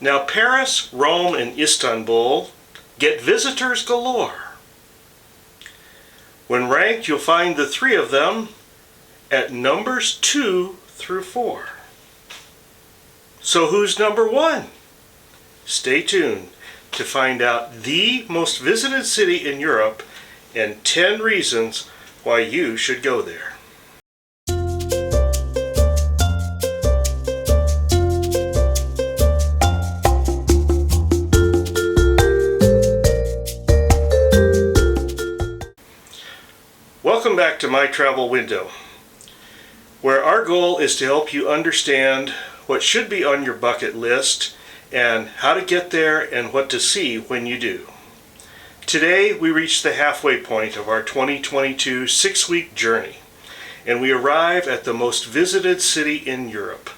Now Paris, Rome, and Istanbul get visitors galore. When ranked, you'll find the three of them at numbers 2 through 4. So who's number 1? Stay tuned to find out the most visited city in Europe and 10 reasons why you should go there. Welcome back to My Travel Window, where our goal is to help you understand what should be on your bucket list and how to get there and what to see when you do. Today we reach the halfway point of our 2022 6-week journey, and we arrive at the most visited city in Europe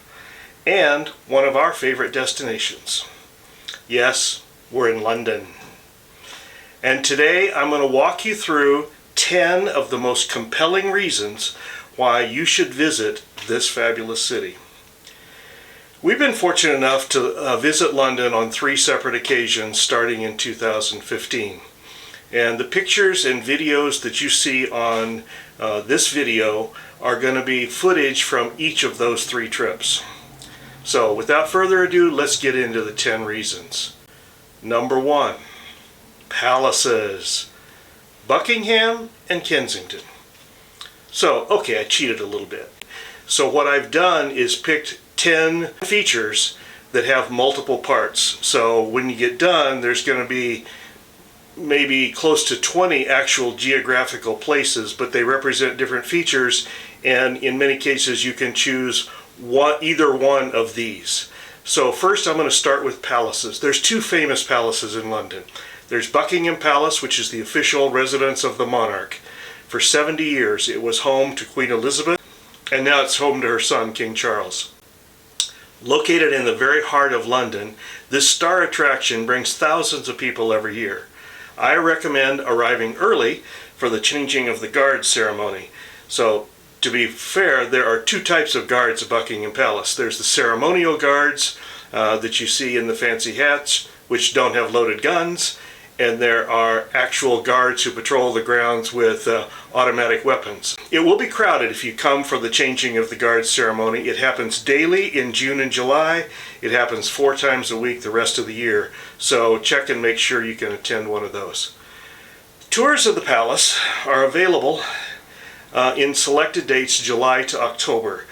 and one of our favorite destinations. Yes, we're in London. And today I'm going to walk you through 10 of the most compelling reasons why you should visit this fabulous city. We've been fortunate enough to visit London on 3 separate occasions starting in 2015. And the pictures and videos that you see on this video are going to be footage from each of those 3 trips. So without further ado, let's get into the 10 reasons. Number 1, palaces. Buckingham and Kensington. So, okay, I cheated a little bit. So what I've done is picked 10 features that have multiple parts. So when you get done, there's going to be maybe close to 20 actual geographical places, but they represent different features, and in many cases you can choose either one of these. So first I'm going to start with palaces. There's 2 famous palaces in London. There's Buckingham Palace, which is the official residence of the monarch. For 70 years it was home to Queen Elizabeth, and now it's home to her son, King Charles. Located in the very heart of London, this star attraction brings thousands of people every year. I recommend arriving early for the changing of the guards ceremony. So, to be fair, there are 2 types of guards at Buckingham Palace. There's the ceremonial guards that you see in the fancy hats, which don't have loaded guns, and there are actual guards who patrol the grounds with automatic weapons. It will be crowded if you come for the changing of the guards ceremony. It happens daily in June and July. It happens 4 times a week the rest of the year. So check and make sure you can attend one of those. Tours of the palace are available in selected dates, July to October.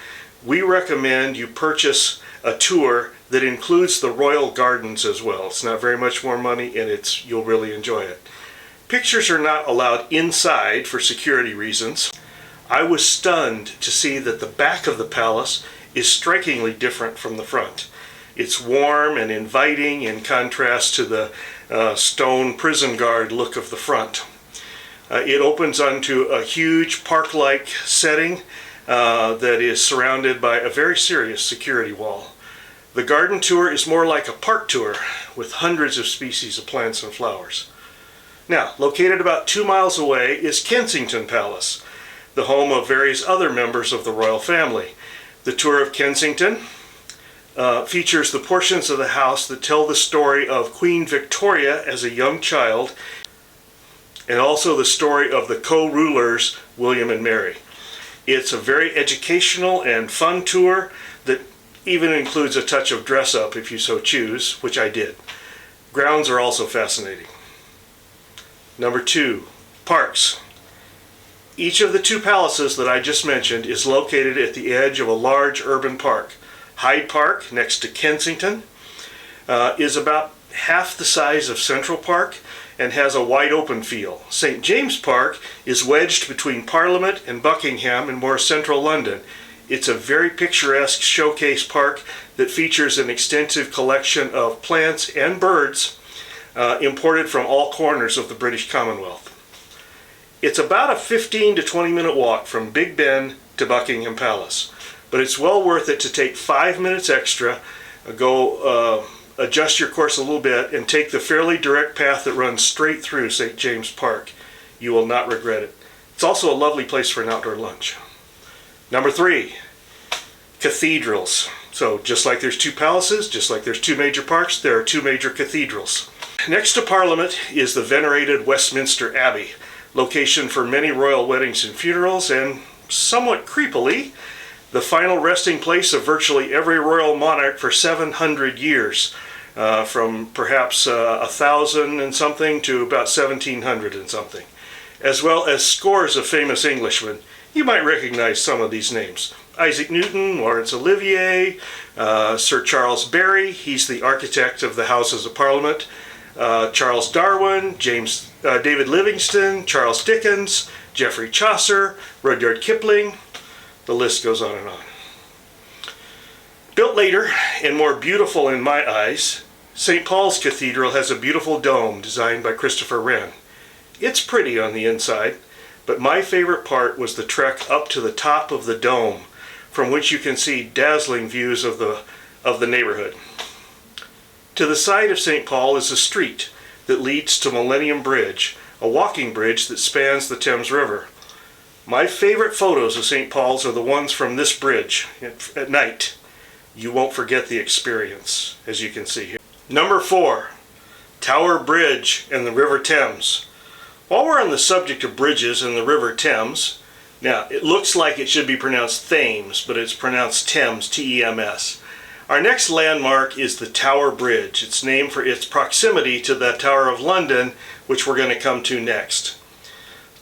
We recommend you purchase a tour that includes the royal gardens as well. It's not very much more money, and you'll really enjoy it. Pictures are not allowed inside for security reasons. I was stunned to see that the back of the palace is strikingly different from the front. It's warm and inviting in contrast to the stone prison guard look of the front. It opens onto a huge park-like setting that is surrounded by a very serious security wall. The garden tour is more like a park tour with hundreds of species of plants and flowers. Now, located about 2 miles away is Kensington Palace, the home of various other members of the royal family. The tour of Kensington features the portions of the house that tell the story of Queen Victoria as a young child, and also the story of the co-rulers William and Mary. It's a very educational and fun tour that even includes a touch of dress-up if you so choose, which I did. Grounds are also fascinating. Number 2, parks. Each of the 2 palaces that I just mentioned is located at the edge of a large urban park. Hyde Park, next to Kensington, is about half the size of Central Park and has a wide open feel. St. James Park is wedged between Parliament and Buckingham in more central London. It's a very picturesque showcase park that features an extensive collection of plants and birds imported from all corners of the British Commonwealth. It's about a 15 to 20 minute walk from Big Ben to Buckingham Palace, but it's well worth it to take 5 minutes extra, adjust your course a little bit, and take the fairly direct path that runs straight through St. James Park. You will not regret it. It's also a lovely place for an outdoor lunch. Number 3, cathedrals. So just like there's two palaces, just like there's two major parks, there are two major cathedrals. Next to Parliament is the venerated Westminster Abbey, location for many royal weddings and funerals, and somewhat creepily, the final resting place of virtually every royal monarch for 700 years, from perhaps 1,000 and something to about 1,700 and something, as well as scores of famous Englishmen. You might recognize some of these names. Isaac Newton, Laurence Olivier, Sir Charles Barry, he's the architect of the Houses of Parliament, Charles Darwin, David Livingstone, Charles Dickens, Geoffrey Chaucer, Rudyard Kipling, the list goes on and on. Built later and more beautiful in my eyes, St. Paul's Cathedral has a beautiful dome designed by Christopher Wren. It's pretty on the inside, but my favorite part was the trek up to the top of the dome, from which you can see dazzling views of the neighborhood. To the side of St. Paul is a street that leads to Millennium Bridge, a walking bridge that spans the Thames River. My favorite photos of St. Paul's are the ones from this bridge at night. You won't forget the experience, as you can see here. Number 4, Tower Bridge and the River Thames. While we're on the subject of bridges and the River Thames, now it looks like it should be pronounced Thames, but it's pronounced Thames, T-E-M-S. Our next landmark is the Tower Bridge. It's named for its proximity to the Tower of London, which we're going to come to next.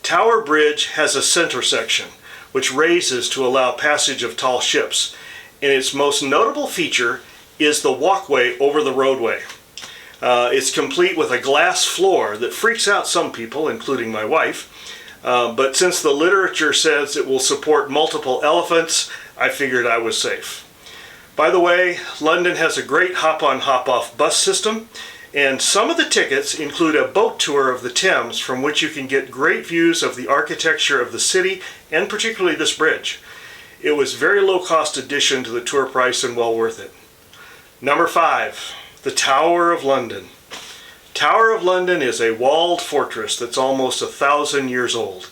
Tower Bridge has a center section, which raises to allow passage of tall ships, and its most notable feature is the walkway over the roadway. It's complete with a glass floor that freaks out some people, including my wife, but since the literature says it will support multiple elephants, I figured I was safe. By the way, London has a great hop-on hop-off bus system, and some of the tickets include a boat tour of the Thames from which you can get great views of the architecture of the city and particularly this bridge. It was a very low-cost addition to the tour price and well worth it. Number 5, the Tower of London. Tower of London is a walled fortress that's almost 1,000 years old.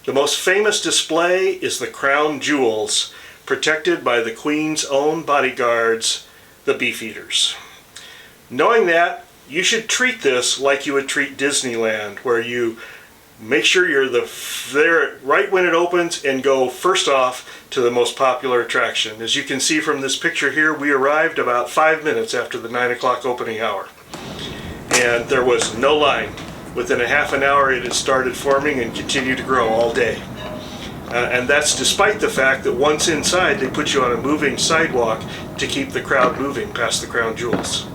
The most famous display is the crown jewels, protected by the Queen's own bodyguards, the Beefeaters. Knowing that, you should treat this like you would treat Disneyland, where you make sure you're there right when it opens and go first off to the most popular attraction. As you can see from this picture here, we arrived about 5 minutes after the 9 o'clock opening hour. And there was no line. Within a half an hour it had started forming and continued to grow all day. And that's despite the fact that once inside they put you on a moving sidewalk to keep the crowd moving past the crown jewels.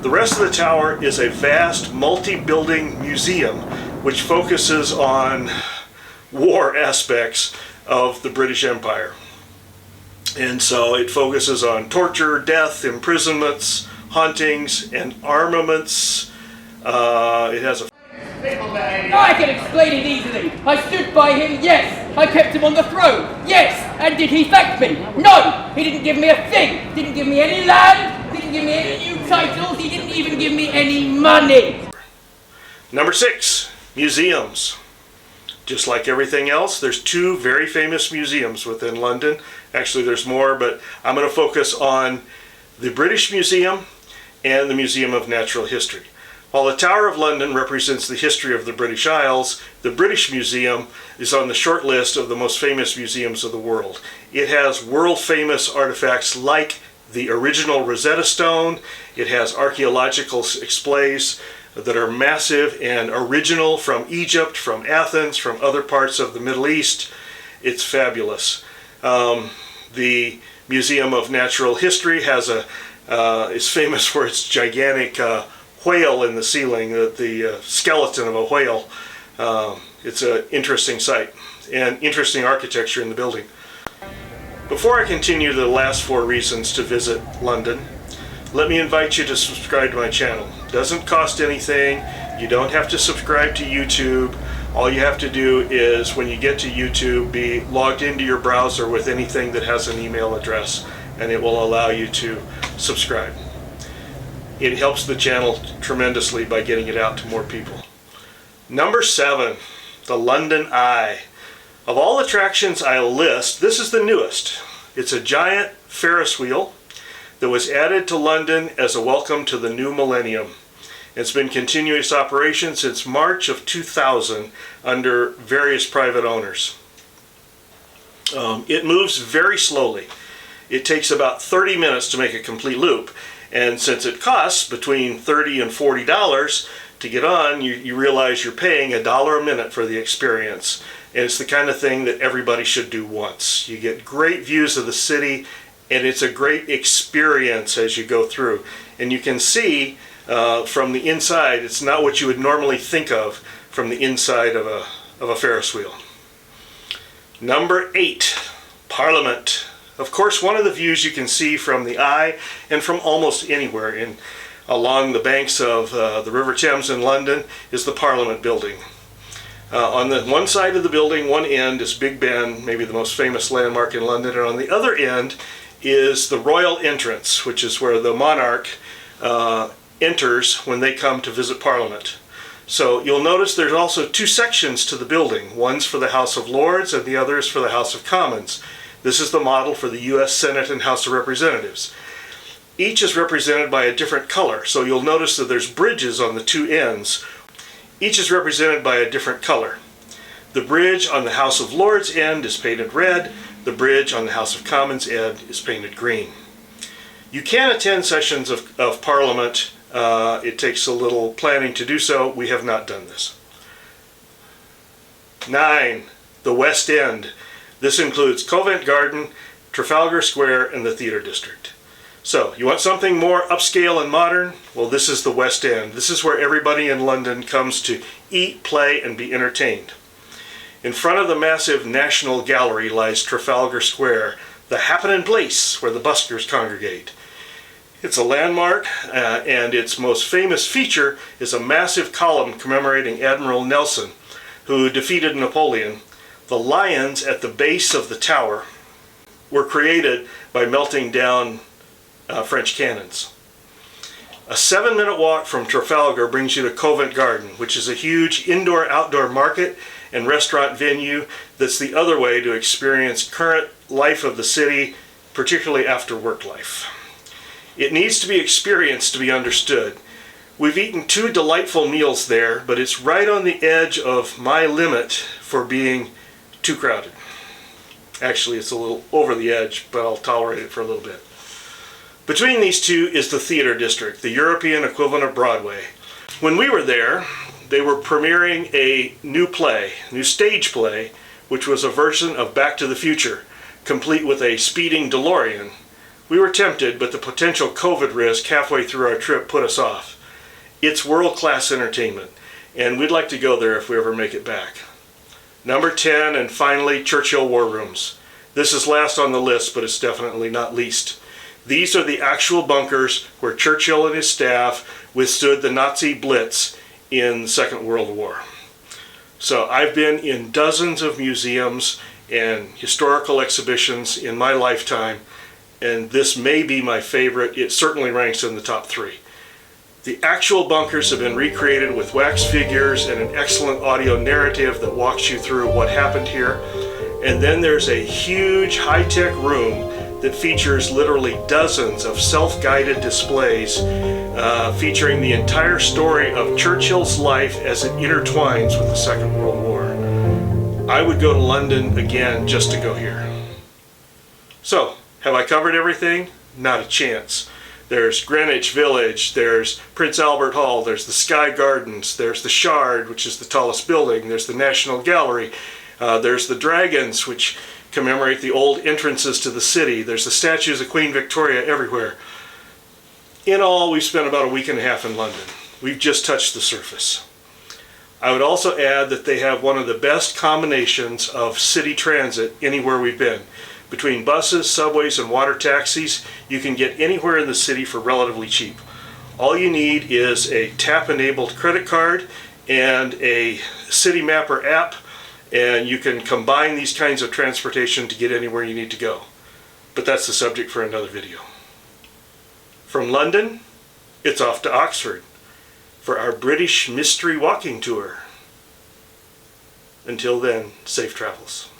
The rest of the tower is a vast multi-building museum which focuses on war aspects of the British Empire. And so it focuses on torture, death, imprisonments, hauntings, and armaments. It has a... I can explain it easily. I stood by him, yes. I kept him on the throne, yes. And did he thank me? No. He didn't give me a thing. Didn't give me any land. Didn't give me any new titles. He didn't even give me any money. Number 6, museums. Just like everything else, there's 2 very famous museums within London. Actually, there's more, but I'm going to focus on the British Museum and the Museum of Natural History. While the Tower of London represents the history of the British Isles, the British Museum is on the short list of the most famous museums of the world. It has world-famous artifacts like the original Rosetta Stone. It has archaeological displays that are massive and original from Egypt, from Athens, from other parts of the Middle East. It's fabulous. The Museum of Natural History is famous for its gigantic whale in the ceiling, the skeleton of a whale. It's an interesting sight and interesting architecture in the building. Before I continue to the last 4 reasons to visit London, let me invite you to subscribe to my channel. It doesn't cost anything. You don't have to subscribe to YouTube. All you have to do is, when you get to YouTube, be logged into your browser with anything that has an email address, and it will allow you to subscribe. It helps the channel tremendously by getting it out to more people. Number 7, the London Eye. Of all attractions I list, this is the newest. It's a giant Ferris wheel that was added to London as a welcome to the new millennium. It's been continuous operation since March of 2000 under various private owners. It moves very slowly. It takes about 30 minutes to make a complete loop. And since it costs between $30 and $40 to get on, you realize you're paying $1 a minute for the experience. And it's the kind of thing that everybody should do once. You get great views of the city, and it's a great experience as you go through. And you can see from the inside, it's not what you would normally think of from the inside of a Ferris wheel. Number 8, Parliament. Of course, one of the views you can see from the eye and from almost anywhere along the banks of the River Thames in London is the Parliament building. On the one side of the building, one end is Big Ben, maybe the most famous landmark in London, and on the other end is the Royal Entrance, which is where the monarch enters when they come to visit Parliament. So you'll notice there's also 2 sections to the building. One's for the House of Lords and the other is for the House of Commons. This is the model for the U.S. Senate and House of Representatives. Each is represented by a different color, so you'll notice that there's bridges on the 2 ends. Each is represented by a different color. The bridge on the House of Lords end is painted red. The bridge on the House of Commons end is painted green. You can attend sessions of Parliament. It takes a little planning to do so. We have not done this. 9, the West End. This includes Covent Garden, Trafalgar Square, and the Theatre District. So, you want something more upscale and modern? Well, this is the West End. This is where everybody in London comes to eat, play, and be entertained. In front of the massive National Gallery lies Trafalgar Square, the happening place where the buskers congregate. It's a landmark, and its most famous feature is a massive column commemorating Admiral Nelson, who defeated Napoleon. The lions at the base of the tower were created by melting down French cannons. A 7-minute walk from Trafalgar brings you to Covent Garden, which is a huge indoor-outdoor market and restaurant venue that's the other way to experience current life of the city, particularly after work life. It needs to be experienced to be understood. We've eaten 2 delightful meals there, but it's right on the edge of my limit for being too crowded. Actually, it's a little over the edge, but I'll tolerate it for a little bit. Between these 2 is the Theatre District, the European equivalent of Broadway. When we were there, they were premiering a new stage play, which was a version of Back to the Future, complete with a speeding DeLorean. We were tempted, but the potential COVID risk halfway through our trip put us off. It's world-class entertainment, and we'd like to go there if we ever make it back. Number 10, and finally, Churchill War Rooms. This is last on the list, but it's definitely not least. These are the actual bunkers where Churchill and his staff withstood the Nazi Blitz in the Second World War. So I've been in dozens of museums and historical exhibitions in my lifetime, and this may be my favorite. It certainly ranks in the top 3. The actual bunkers have been recreated with wax figures and an excellent audio narrative that walks you through what happened here. And then there's a huge high-tech room that features literally dozens of self-guided displays featuring the entire story of Churchill's life as it intertwines with the Second World War. I would go to London again just to go here. So, have I covered everything? Not a chance. There's Greenwich Village, there's Prince Albert Hall, there's the Sky Gardens, there's the Shard, which is the tallest building, there's the National Gallery, there's the Dragons, which commemorate the old entrances to the city, there's the statues of Queen Victoria everywhere. In all, we've spent about a week and a half in London. We've just touched the surface. I would also add that they have one of the best combinations of city transit anywhere we've been. Between buses, subways, and water taxis, you can get anywhere in the city for relatively cheap. All you need is a tap-enabled credit card and a City Mapper app, and you can combine these kinds of transportation to get anywhere you need to go. But that's the subject for another video. From London, it's off to Oxford for our British mystery walking tour. Until then, safe travels.